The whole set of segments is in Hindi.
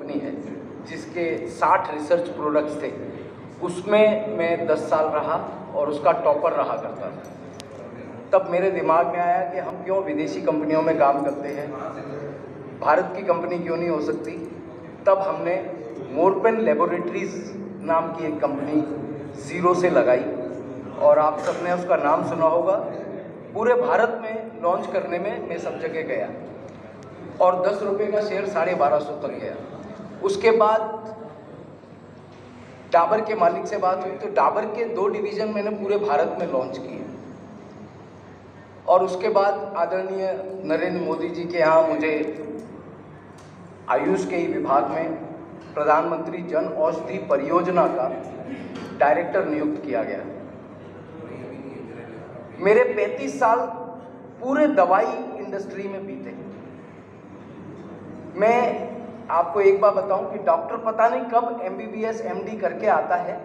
कंपनी है जिसके 60 रिसर्च प्रोडक्ट्स थे, उसमें मैं 10 साल रहा और उसका टॉपर रहा करता था। तब मेरे दिमाग में आया कि हम क्यों विदेशी कंपनियों में काम करते हैं, भारत की कंपनी क्यों नहीं हो सकती। तब हमने मोरपेन लेबोरेटरीज नाम की एक कंपनी ज़ीरो से लगाई और आप सबने उसका नाम सुना होगा। पूरे भारत में लॉन्च करने में मैं सब जगह गया और 10 रुपये का शेयर 1250 तक गया। उसके बाद डाबर के मालिक से बात हुई तो डाबर के 2 डिवीज़न मैंने पूरे भारत में लॉन्च किए और उसके बाद आदरणीय नरेंद्र मोदी जी के यहाँ मुझे आयुष के ही विभाग में प्रधानमंत्री जन औषधि परियोजना का डायरेक्टर नियुक्त किया गया। मेरे 35 साल पूरे दवाई इंडस्ट्री में बीते। मैं आपको एक बात बताऊं कि डॉक्टर पता नहीं कब MBBS MD करके आता है,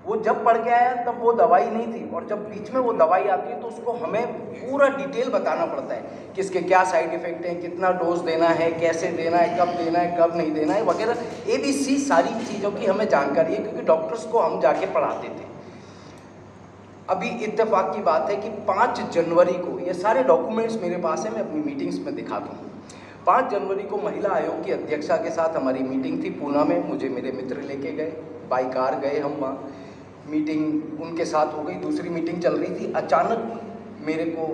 वो जब पढ़ के आया तब वो दवाई नहीं थी और जब बीच में वो दवाई आती है तो उसको हमें पूरा डिटेल बताना पड़ता है कि इसके क्या साइड इफ़ेक्ट हैं, कितना डोज देना है, कैसे देना है, कब देना है, कब नहीं देना है वगैरह ABC सारी चीज़ों की हमें जानकारी है क्योंकि डॉक्टर्स को हम जाके पढ़ाते थे। अभी इत्तेफाक की बात है कि 5 जनवरी को ये सारे डॉक्यूमेंट्स मेरे पास है, मैं अपनी मीटिंग्स में दिखाता हूँ। 5 जनवरी को महिला आयोग की अध्यक्षा के साथ हमारी मीटिंग थी पूना में। मुझे मेरे मित्र लेके गए, बाई कार गए हम वहाँ, मीटिंग उनके साथ हो गई। दूसरी मीटिंग चल रही थी, अचानक मेरे को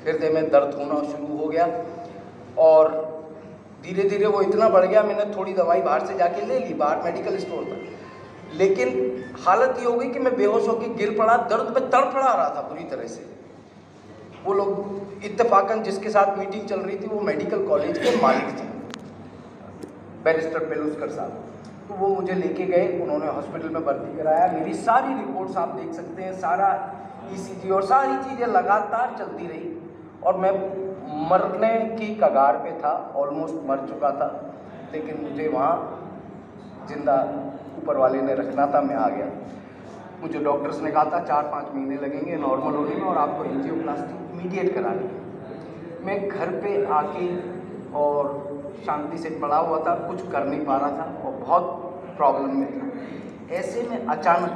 हृदय में दर्द होना शुरू हो गया और धीरे धीरे वो इतना बढ़ गया, मैंने थोड़ी दवाई बाहर से जाके ले ली, बाहर मेडिकल स्टोर था, लेकिन हालत ये हो गई कि मैं बेहोश होकर गिर पड़ा, दर्द में तड़फड़ा रहा था बुरी तरह से। वो लोग इत्तेफाकन जिसके साथ मीटिंग चल रही थी वो मेडिकल कॉलेज के मालिक थे, बैरिस्टर पेलुस्कर साहब। तो वो मुझे लेके गए, उन्होंने हॉस्पिटल में भर्ती कराया। मेरी सारी रिपोर्ट्स आप देख सकते हैं, सारा ECG और सारी चीज़ें लगातार चलती रही और मैं मरने की कगार पे था, ऑलमोस्ट मर चुका था, लेकिन मुझे वहाँ जिंदा ऊपर वाले ने रखना था, मैं आ गया। मुझे डॉक्टर्स ने कहा था 4-5 महीने लगेंगे नॉर्मल होने में और आपको एंजियोप्लास्टी इमीडिएट करानी है। मैं घर पे आके और शांति से पड़ा हुआ था, कुछ कर नहीं पा रहा था और बहुत प्रॉब्लम में था। ऐसे में अचानक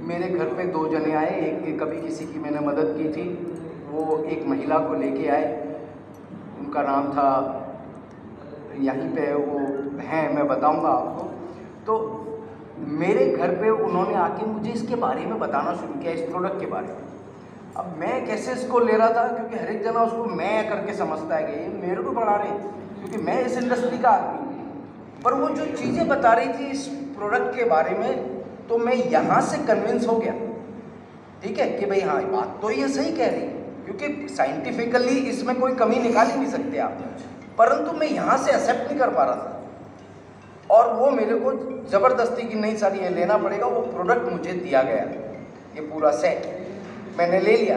मेरे घर पे 2 जने आए, एक कभी किसी की मैंने मदद की थी, वो एक महिला को लेके आए, उनका नाम था, यहीं पे वो हैं, मैं बताऊंगा आपको। तो मेरे घर पे उन्होंने आके मुझे इसके बारे में बताना शुरू किया, इस प्रोडक्ट के बारे में। अब मैं कैसे इसको ले रहा था क्योंकि हर एक जना उसको मैं करके समझता है कि ये मेरे को पढ़ा रहे हैं क्योंकि मैं इस इंडस्ट्री का आदमी हूँ। पर वो जो चीज़ें बता रही थी इस प्रोडक्ट के बारे में तो मैं यहाँ से कन्विंस हो गया, ठीक है, कि भाई हाँ बात तो ये सही कह रही है क्योंकि साइंटिफिकली इसमें कोई कमी निकाल ही नहीं सकते आप, परंतु मैं यहाँ से एक्सेप्ट नहीं कर पा रहा था और वो मेरे को ज़बरदस्ती की नहीं सर ये लेना पड़ेगा। वो प्रोडक्ट मुझे दिया गया, ये पूरा सेट मैंने ले लिया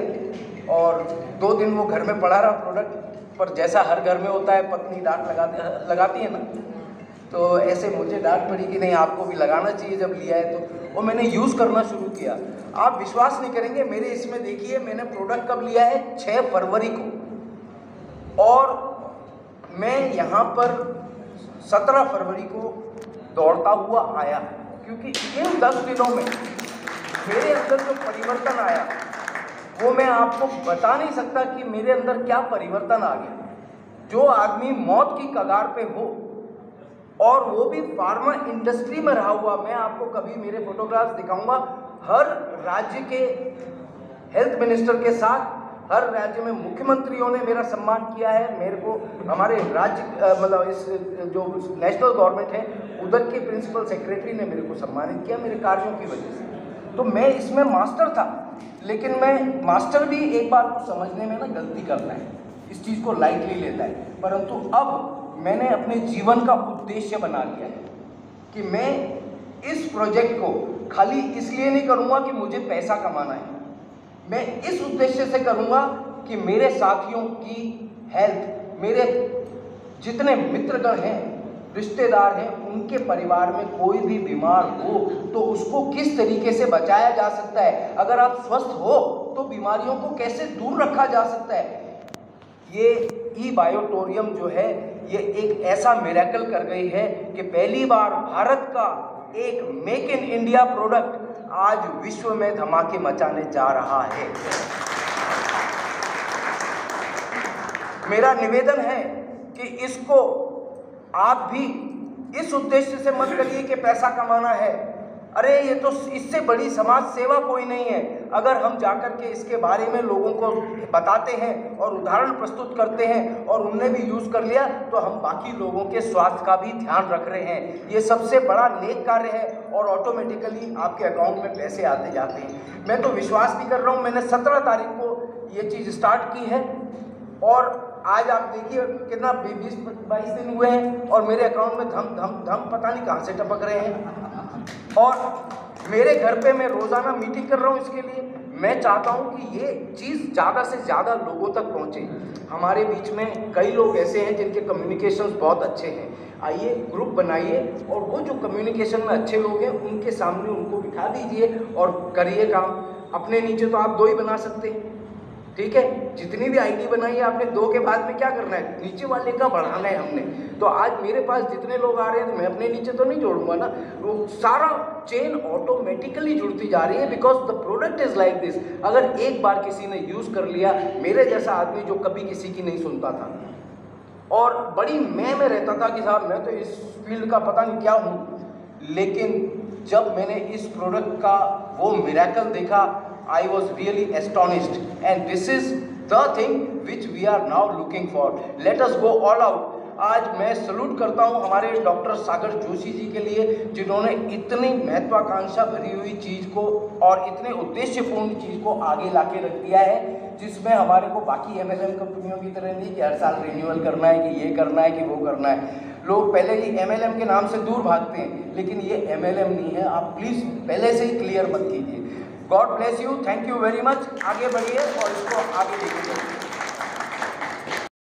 और 2 दिन वो घर में पड़ा रहा प्रोडक्ट। पर जैसा हर घर में होता है, पत्नी डांट लगाती है ना, तो ऐसे मुझे डांट पड़ी कि नहीं आपको भी लगाना चाहिए जब लिया है तो। वो मैंने यूज़ करना शुरू किया। आप विश्वास नहीं करेंगे, मेरे इसमें देखिए मैंने प्रोडक्ट कब लिया है, 6 फरवरी को, और मैं यहाँ पर 17 फरवरी को दौड़ता हुआ आया क्योंकि इन 10 दिनों में मेरे अंदर जो परिवर्तन आया वो मैं आपको बता नहीं सकता कि मेरे अंदर क्या परिवर्तन आ गया। जो आदमी मौत की कगार पे हो और वो भी फार्मा इंडस्ट्री में रहा हुआ, मैं आपको कभी मेरे फोटोग्राफ्स दिखाऊंगा, हर राज्य के हेल्थ मिनिस्टर के साथ हर राज्य में मुख्यमंत्रियों ने मेरा सम्मान किया है। मेरे को हमारे राज्य मतलब इस जो नेशनल गवर्नमेंट है उधर के प्रिंसिपल सेक्रेटरी ने मेरे को सम्मानित किया मेरे कार्यों की वजह से। तो मैं इसमें मास्टर था, लेकिन मैं मास्टर भी एक बार को समझने में ना गलती करता है, इस चीज़ को लाइटली लेता है, परंतु अब मैंने अपने जीवन का उद्देश्य बना लिया है कि मैं इस प्रोजेक्ट को खाली इसलिए नहीं करूँगा कि मुझे पैसा कमाना है, मैं इस उद्देश्य से करूँगा कि मेरे साथियों की हेल्थ, मेरे जितने मित्रगण हैं, रिश्तेदार हैं, उनके परिवार में कोई भी बीमार हो तो उसको किस तरीके से बचाया जा सकता है, अगर आप स्वस्थ हो तो बीमारियों को कैसे दूर रखा जा सकता है। ये ई बायोटोरियम जो है ये एक ऐसा मिरेकल कर गई है कि पहली बार भारत का एक मेक इन इंडिया प्रोडक्ट आज विश्व में धमाके मचाने जा रहा है। मेरा निवेदन है कि इसको आप भी इस उद्देश्य से मत करिए कि पैसा कमाना है। अरे ये तो इससे बड़ी समाज सेवा कोई नहीं है। अगर हम जाकर के इसके बारे में लोगों को बताते हैं और उदाहरण प्रस्तुत करते हैं और उनने भी यूज़ कर लिया तो हम बाकी लोगों के स्वास्थ्य का भी ध्यान रख रहे हैं। ये सबसे बड़ा नेक कार्य है और ऑटोमेटिकली आपके अकाउंट में पैसे आते जाते हैं। मैं तो विश्वास भी कर रहा हूँ, मैंने 17 तारीख को ये चीज़ स्टार्ट की है और आज आप देखिए कितना 20-22 दिन हुए हैं और मेरे अकाउंट में धम धम धम पता नहीं कहाँ से टपक रहे हैं। और मेरे घर पे मैं रोज़ाना मीटिंग कर रहा हूँ इसके लिए। मैं चाहता हूँ कि ये चीज़ ज़्यादा से ज़्यादा लोगों तक पहुँचे। हमारे बीच में कई लोग ऐसे हैं जिनके कम्युनिकेशंस बहुत अच्छे हैं। आइए ग्रुप बनाइए और वो जो कम्युनिकेशन में अच्छे लोग हैं उनके सामने उनको बिठा दीजिए और करिए काम। अपने नीचे तो आप 2 ही बना सकते हैं, ठीक है। जितनी भी आईडी बनाई है आपने 2 के बाद में क्या करना है, नीचे वाले का बढ़ाना है हमने। तो आज मेरे पास जितने लोग आ रहे हैं तो मैं अपने नीचे तो नहीं जोड़ूंगा ना, वो सारा चेन ऑटोमेटिकली जुड़ती जा रही है because the product is like this. अगर एक बार किसी ने यूज़ कर लिया, मेरे जैसा आदमी जो कभी किसी की नहीं सुनता था और बड़ी मैं रहता था कि साहब मैं तो इस फील्ड का पता नहीं क्या हूँ, लेकिन जब मैंने इस प्रोडक्ट का वो मिरेकल देखा, I was really astonished, and this is the thing which we are now looking for. Let us go all out. आज मैं सलूट करता हूँ हमारे डॉक्टर सागर जोशी जी के लिए, जिन्होंने इतनी महत्वाकांक्षा भरी हुई चीज़ को और इतने उद्देश्यपूर्ण चीज़ को आगे लाके रख दिया है, जिसमें हमारे को बाकी MLM कंपनियों की तरह नहीं कि हर साल रिन्यूअल करना है, कि ये करना है, कि वो करना है। लोग पहले ही MLM के नाम से दूर भागते हैं, लेकिन ये MLM नहीं है। आप प्लीज़ पहले से ही क्लियर मत कीजिए। God bless you, thank you very much. आगे बढ़िए और इसको आगे लेके चलिए।